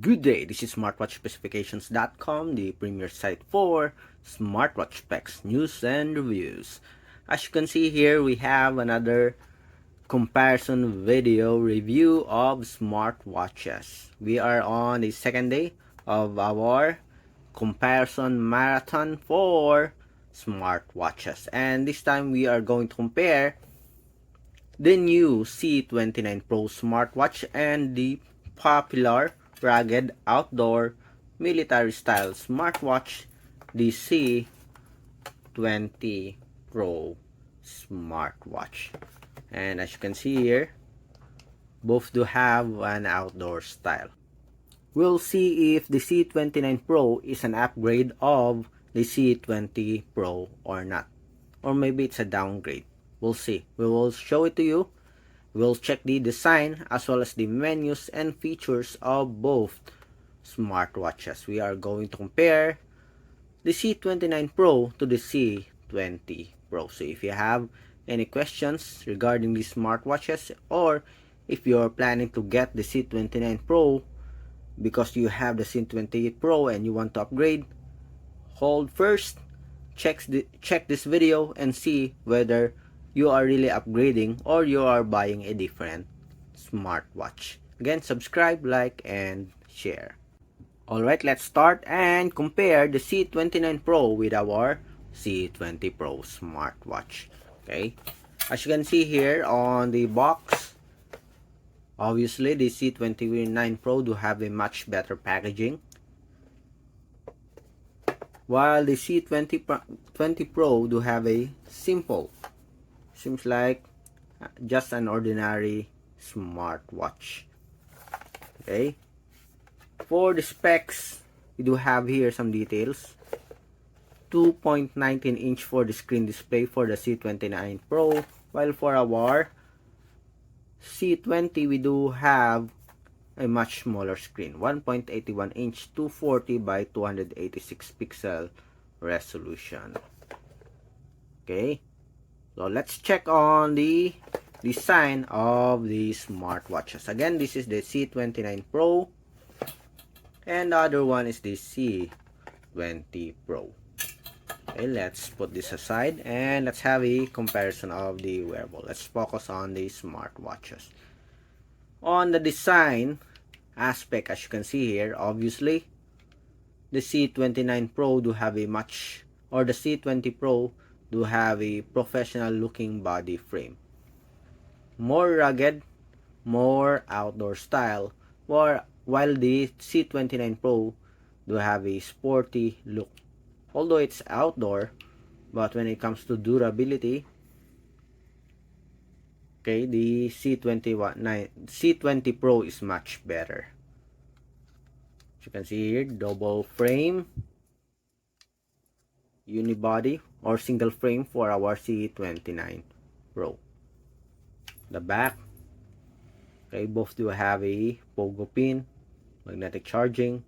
Good day, this is smartwatchspecifications.com, the premier site for smartwatch specs, news, and reviews. As you can see here, we have another comparison video review of smartwatches. We are on the second day of our comparison marathon for smartwatches. And this time we are going to compare the new C29 Pro Smartwatch and the popular rugged outdoor military style smartwatch, the C20 Pro Smartwatch. And as you can see here, both do have an outdoor style. We'll see if the C29 Pro is an upgrade of the C20 Pro or not, or maybe it's a downgrade. We'll see. We will show it to you. We'll check the design as well as the menus and features of both smartwatches. We are going to compare the C29 Pro to the C20 Pro. So if you have any questions regarding these smartwatches, or if you're planning to get the C29 Pro because you have the C20 Pro and you want to upgrade, hold first, check this video and see whether you are really upgrading or you are buying a different smartwatch. Again, subscribe, like, and share. Alright, let's start and compare the C29 Pro with our C20 Pro smartwatch. Okay, as you can see here on the box, obviously the C29 Pro do have a much better packaging, while the C20 Pro do have a simple, seems like just an ordinary smartwatch. Okay, for the specs, we do have here some details. 2.19 inch for the screen display for the C29 Pro, while for our C20 we do have a much smaller screen, 1.81 inch 240 by 286 pixel resolution. Okay, so let's check on the design of the smartwatches. Again, this is the C29 Pro and the other one is the C20 Pro. Okay, let's put this aside and let's have a comparison of the wearable. Let's focus on the smartwatches. On the design aspect, as you can see here, obviously the C29 Pro do have a the C20 Pro do have a professional looking body frame, more rugged, more outdoor style, while the C29 Pro do have a sporty look. Although it's outdoor, but when it comes to durability, okay, the C20 Pro is much better. As you can see here, double frame, unibody or single frame for our C29 Pro. The back, okay, both do have a pogo pin, magnetic charging.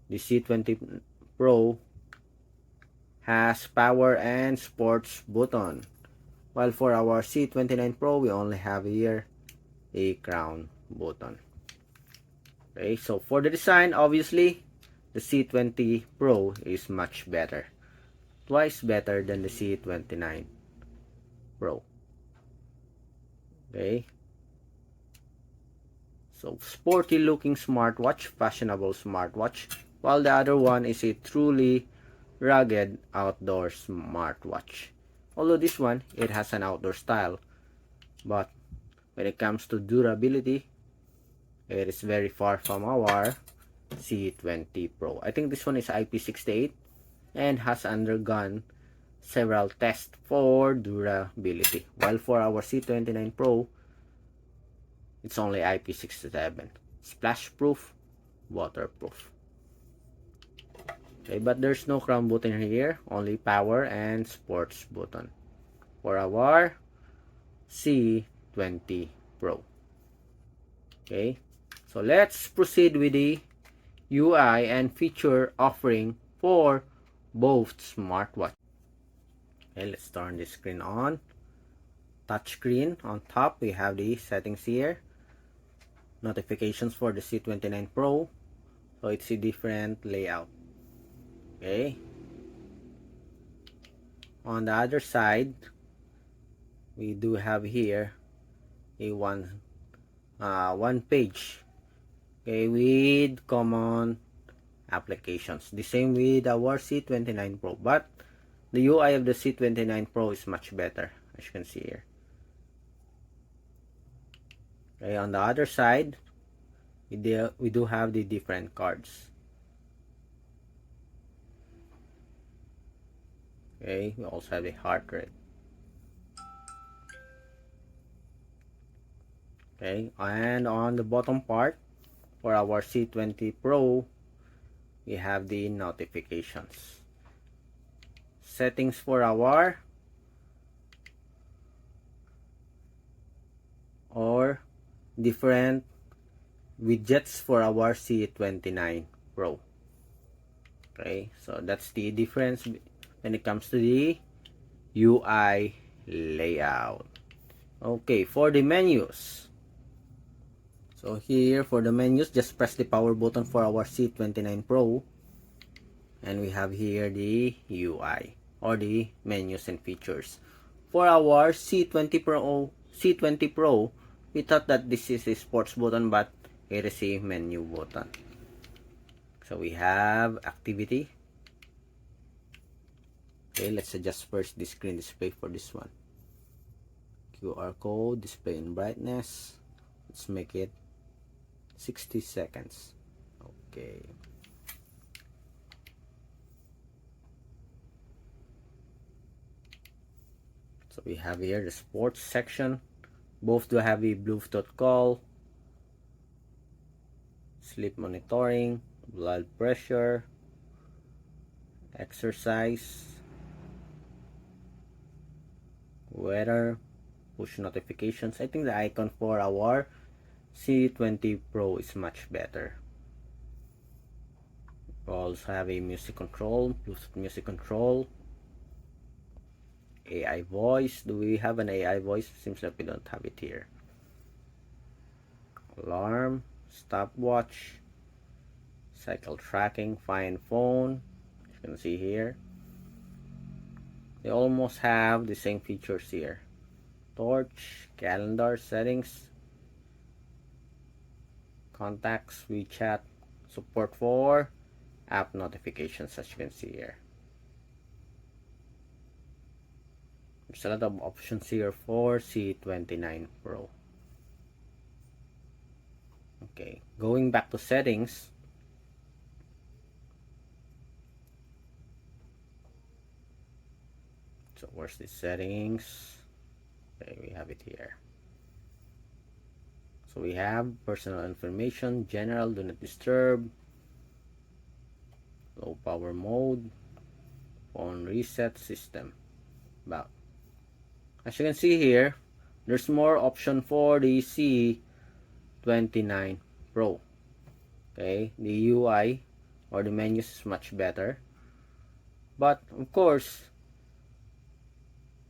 The C20 Pro has power and sports button, while for our C29 Pro we only have here a crown button. Okay, so for the design, obviously the C20 Pro is much better, twice better than the C29 Pro. Okay, so sporty looking smartwatch, fashionable smartwatch, while the other one is a truly rugged outdoor smartwatch. Although this one, it has an outdoor style, but when it comes to durability, it is very far from our C20 Pro. I think this one is IP68 and has undergone several tests for durability, while for our C29 Pro, it's only IP67, splash proof, waterproof. Okay, but there's no crown button here, only power and sports button for our C20 Pro. Okay, so let's proceed with the UI and feature offering for both smartwatches. Okay, let's turn the screen on. Touch screen on top, we have the settings here. notifications for the C29 Pro, so it's a different layout. Okay, on the other side we do have here a one page, okay, with common applications, the same with our C29 Pro, but the UI of the C29 Pro is much better, as you can see here. Okay, on the other side we do have the different cards. Okay, we also have a heart rate. Okay, and on the bottom part for our C20 Pro, we have the notifications. Settings for our or different widgets for our C29 Pro. Okay, so that's the difference when it comes to the UI layout. Okay, for the menus. So here for the menus, just press the power button for our C29 Pro. And we have here the UI or the menus and features. For our C20 Pro, we thought that this is a sports button, but it is a menu button. So we have activity. Okay, let's adjust first the screen display for this one. QR code, display and brightness. Let's make it 60 seconds. Okay. So we have here the sports section. Both do have a Bluetooth call, sleep monitoring, blood pressure, exercise, weather, push notifications. I think the icon for our C20 Pro is much better. We also have a music control, Bluetooth music control, AI voice. Do we have an AI voice? Seems like we don't have it here. Alarm, stopwatch, cycle tracking, find phone. As you can see here, they almost have the same features here. Torch, calendar settings, contacts, WeChat, support for app notifications, as you can see here. There's a lot of options here for C29 Pro. Okay, going back to settings. So where's the settings? Okay, we have it here. So we have personal information, general, do not disturb, low power mode, phone reset system, back. As you can see here, there's more option for the C29 Pro. Okay, the UI or the menus is much better, but of course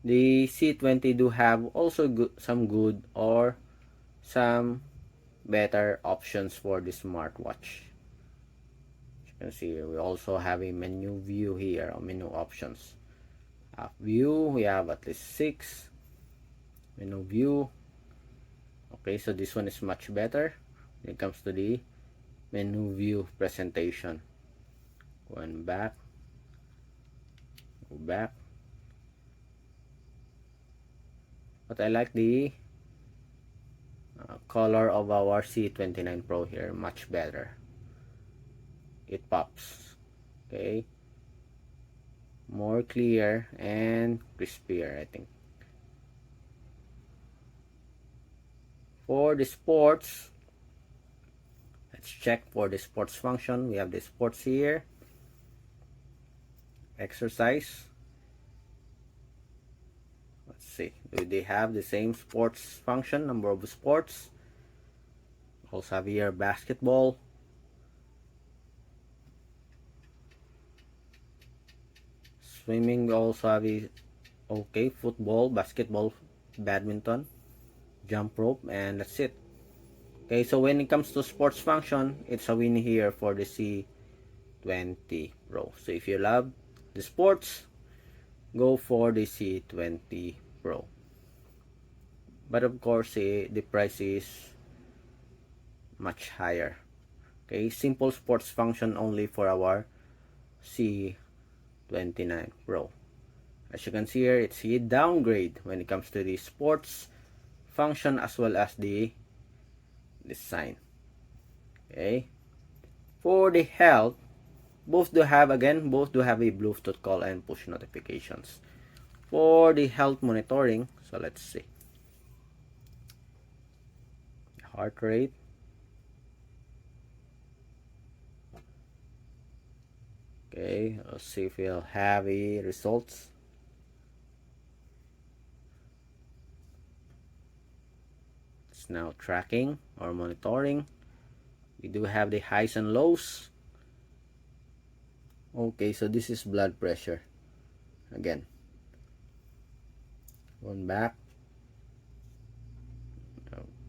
the C20 do have also some good or some better options for the smartwatch. As you can see here, we also have a menu view here, or menu options. App view, we have at least 6. Menu view. Okay, so this one is much better when it comes to the menu view presentation. Going back, go back. But I like the color of our C29 Pro here, much better. It pops. Okay, more clear and crispier, I think. For the sports, let's check for the sports function. We have the sports here, exercise. Let's see, do they have the same sports function, number of sports? Also have here basketball, swimming. We also have a, okay, football, basketball, badminton, jump rope, and that's it. Okay, so when it comes to sports function, it's a win here for the C20 Pro. So if you love the sports, go for the C20 Pro. But of course, the price is much higher. Okay, simple sports function only for our C29 Pro. As you can see here, it's a downgrade when it comes to the sports function as well as the design. Okay, for the health, both do have a Bluetooth call and push notifications. For the health monitoring, so let's see. Heart rate. Okay, let's see if we'll have the results. It's now tracking or monitoring. We do have the highs and lows. Okay, so this is blood pressure. Again, going back.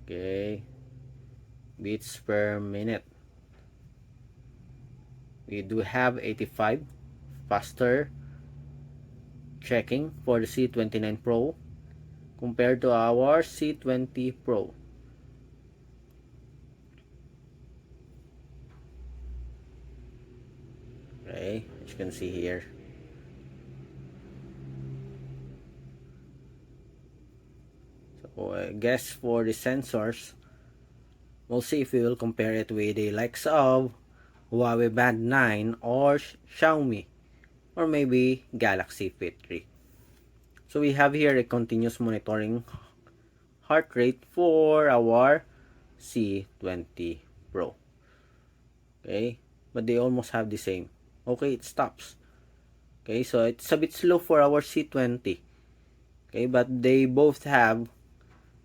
Okay, beats per minute. We do have 85 faster checking for the C29 Pro compared to our C20 Pro. Okay, as you can see here. So I guess for the sensors, we'll see if we will compare it with the likes of Huawei Band 9 or Xiaomi or maybe Galaxy Fit 3. So we have here a continuous monitoring heart rate for our C20 Pro. Okay, but they almost have the same. Okay, it stops. Okay, so it's a bit slow for our C20. Okay, but they both have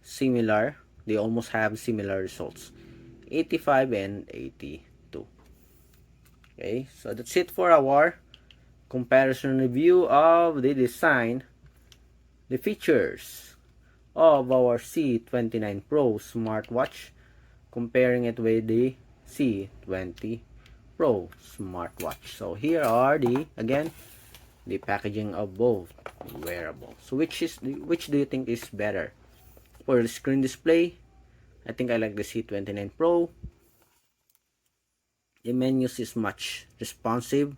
similar, they almost have similar results. 85 and 82. Okay, so that's it for our comparison review of the design, the features of our C29 Pro Smartwatch, comparing it with the C20 Pro Smartwatch. So here are again the packaging of both wearables. So which do you think is better? For the screen display, I think I like the C29 Pro. The menus is much responsive,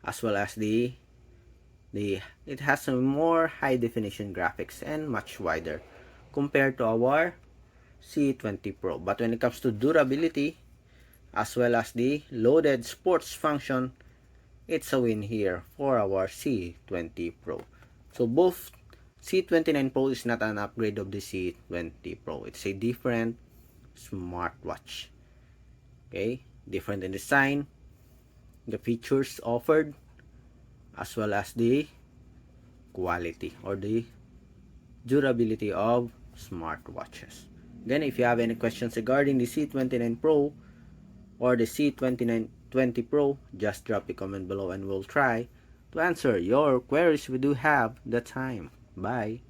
as well as it has some more high definition graphics and much wider compared to our C20 Pro. But when it comes to durability as well as the loaded sports function, it's a win here for our C20 Pro. So both C29 Pro is not an upgrade of the C20 Pro. It's a different smartwatch. Okay, different in design, the features offered, as well as the quality or the durability of smartwatches. Again, if you have any questions regarding the C29 Pro or the C20 Pro, just drop a comment below and we'll try to answer your queries we do have the time. Bye.